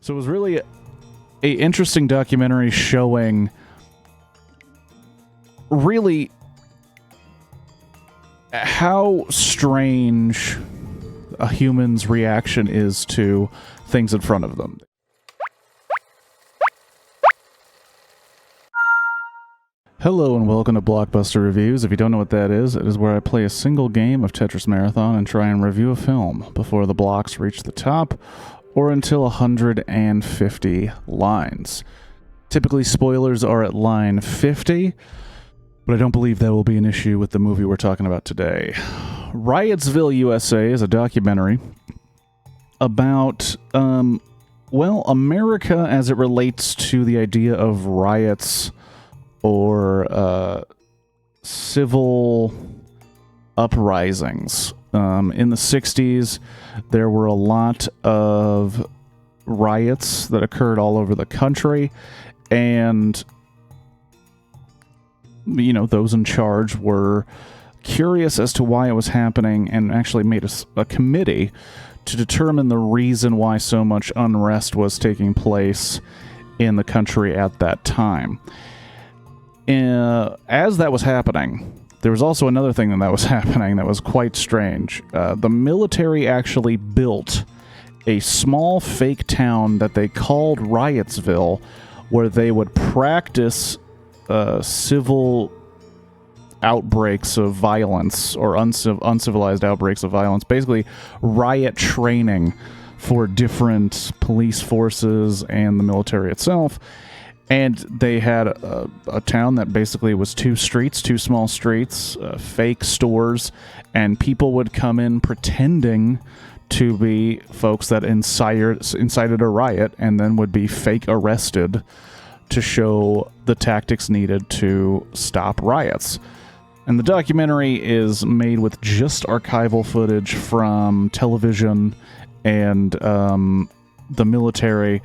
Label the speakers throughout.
Speaker 1: So it was really a interesting documentary showing really how strange a human's reaction is to things in front of them. Hello and welcome to BlockBuster Reviews. If you don't know what that is, it is where I play a single game of Tetris Marathon and try and review a film before the blocks reach the top or until 150 lines. Typically spoilers are at line 50, but I don't believe that will be an issue with the movie we're talking about today. Riotsville, U.S.A. is a documentary about, America as it relates to the idea of riots or civil uprisings. In the 60s, there were a lot of riots that occurred all over the country, and, you know, those in charge were curious as to why it was happening and actually made a committee to determine the reason why so much unrest was taking place in the country at that time. As that was happening, there was also another thing that was happening that was quite strange. The military actually built a small fake town that they called Riotsville, where they would practice civil outbreaks of violence or uncivilized outbreaks of violence, basically riot training for different police forces and the military itself. And they had a town that basically was two small streets, fake stores, and people would come in pretending to be folks that incited a riot and then would be fake arrested to show the tactics needed to stop riots. And the documentary is made with just archival footage from television and the military.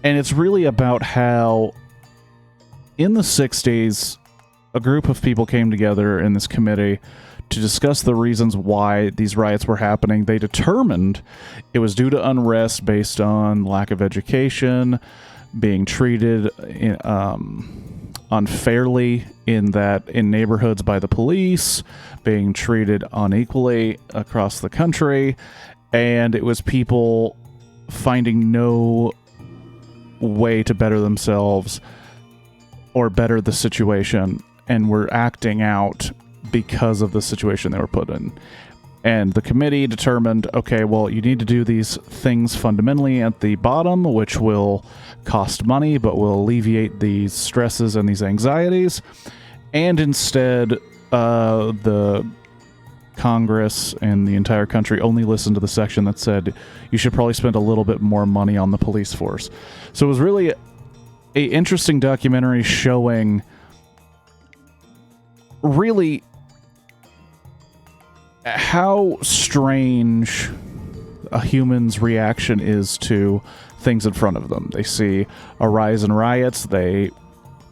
Speaker 1: And it's really about how, in the 60s, a group of people came together in this committee to discuss the reasons why these riots were happening. They determined it was due to unrest based on lack of education, being treated unfairly in neighborhoods by the police, being treated unequally across the country, and it was people finding no way to better themselves or better the situation, and were acting out because of the situation they were put in. And the committee determined, okay, well, you need to do these things fundamentally at the bottom, which will cost money, but will alleviate these stresses and these anxieties. And instead, the Congress and the entire country only listened to the section that said you should probably spend a little bit more money on the police force. So it was really a interesting documentary showing really how strange a human's reaction is to things in front of them. They see a rise in riots, they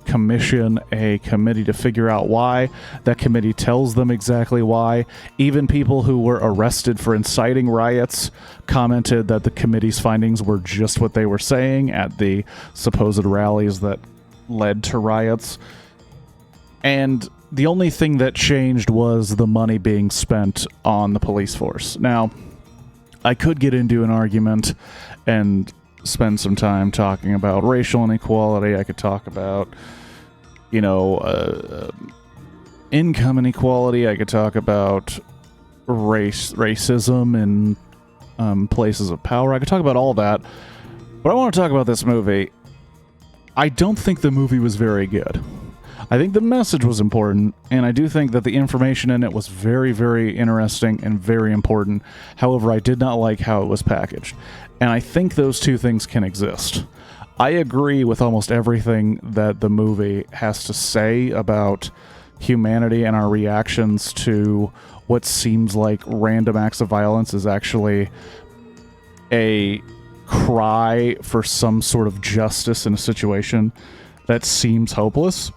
Speaker 1: commission a committee to figure out why. That committee tells them exactly why. Even people who were arrested for inciting riots commented that the committee's findings were just what they were saying at the supposed rallies that led to riots. And the only thing that changed was the money being spent on the police force. Now, I could get into an argument and spend some time talking about racial inequality. I could talk about, income inequality. I could talk about racism in places of power. I could talk about all that. But I want to talk about this movie. I don't think the movie was very good. I think the message was important, and I do think that the information in it was very, very interesting and very important. However, I did not like how it was packaged. And I think those two things can exist. I agree with almost everything that the movie has to say about humanity and our reactions to what seems like random acts of violence is actually a cry for some sort of justice in a situation that seems hopeless.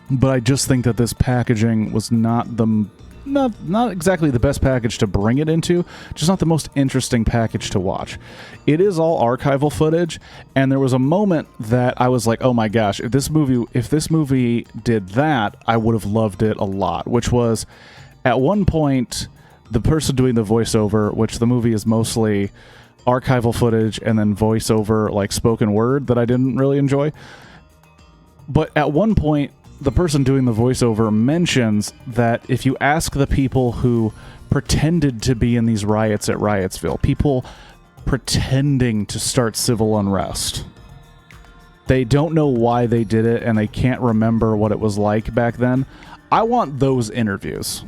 Speaker 1: But I just think that this packaging was not the not exactly the best package to bring it into, just not the most interesting package to watch. It is all archival footage, and there was a moment that I was like, oh my gosh, if this movie did that, I would have loved it a lot, which was at one point the person doing the voiceover, which the movie is mostly archival footage and then voiceover, like spoken word, that I didn't really enjoy. But at one point, the person doing the voiceover mentions that if you ask the people who pretended to be in these riots at Riotsville, people pretending to start civil unrest, they don't know why they did it and they can't remember what it was like back then. I want those interviews.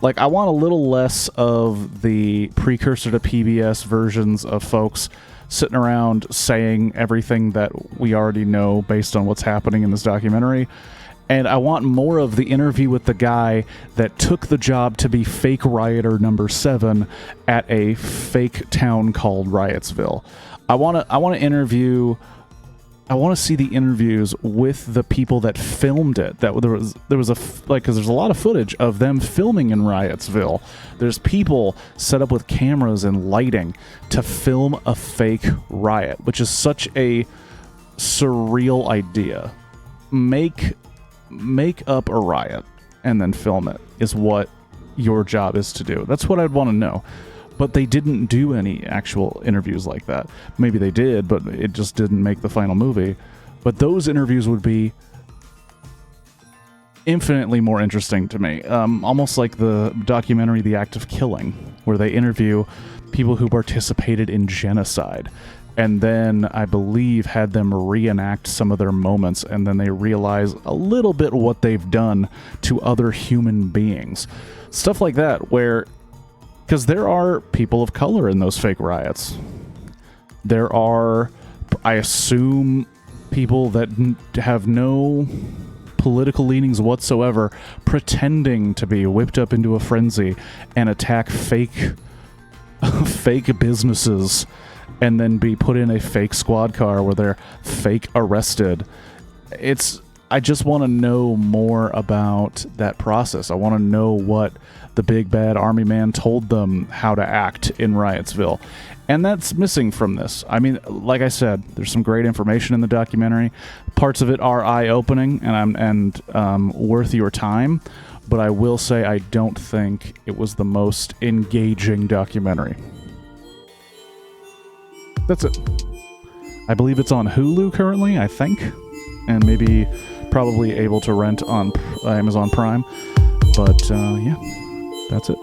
Speaker 1: Like, I want a little less of the precursor to PBS versions of folks sitting around saying everything that we already know based on what's happening in this documentary. And I want more of the interview with the guy that took the job to be fake rioter number 7 at a fake town called Riotsville. I want to see the interviews with the people that filmed it. That there was because there's a lot of footage of them filming in Riotsville. There's people set up with cameras and lighting to film a fake riot, which is such a surreal idea. Make up a riot and then film it is what your job is to do. That's what I'd want to know. But they didn't do any actual interviews like that. Maybe they did, but it just didn't make the final movie. But those interviews would be infinitely more interesting to me. Almost like the documentary The Act of Killing, where they interview people who participated in genocide. And then, I believe, had them reenact some of their moments, and then they realize a little bit what they've done to other human beings. Stuff like that, where... Because there are people of color in those fake riots. There are, I assume, people that have no political leanings whatsoever pretending to be whipped up into a frenzy and attack fake businesses and then be put in a fake squad car where they're fake arrested. I just want to know more about that process. I want to know what the big bad army man told them how to act in Riotsville. And that's missing from this. I mean, like I said, there's some great information in the documentary. Parts of it are eye-opening and worth your time. But I will say I don't think it was the most engaging documentary. That's it. I believe it's on Hulu currently, I think. And maybe probably able to rent on Amazon Prime. But, yeah. That's it.